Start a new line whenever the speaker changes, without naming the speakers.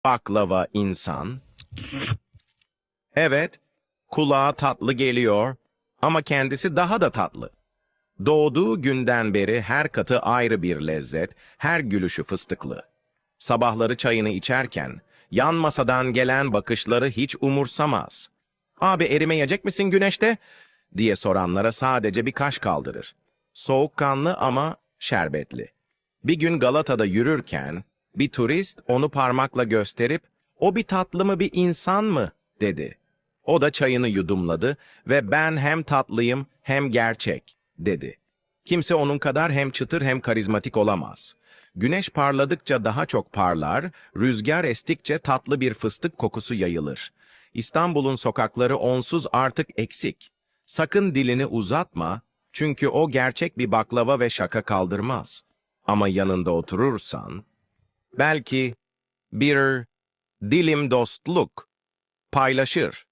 Baklava insan. Evet, kulağa tatlı geliyor ama kendisi daha da tatlı. Doğduğu günden beri her katı ayrı bir lezzet, her gülüşü fıstıklı. Sabahları çayını içerken, yan masadan gelen bakışları hiç umursamaz. "Abi erimeyecek misin güneşte?" diye soranlara sadece bir kaş kaldırır. Soğukkanlı ama şerbetli. Bir gün Galata'da yürürken, bir turist onu parmakla gösterip, "O bir tatlı mı bir insan mı?" dedi. O da çayını yudumladı ve "Ben hem tatlıyım hem gerçek," dedi. Kimse onun kadar hem çıtır hem karizmatik olamaz. Güneş parladıkça daha çok parlar, rüzgar estikçe tatlı bir fıstık kokusu yayılır. İstanbul'un sokakları onsuz artık eksik. Sakın dilini uzatma, çünkü o gerçek bir baklava ve şaka kaldırmaz. Ama yanında oturursan, belki bir dilim dostluk paylaşır.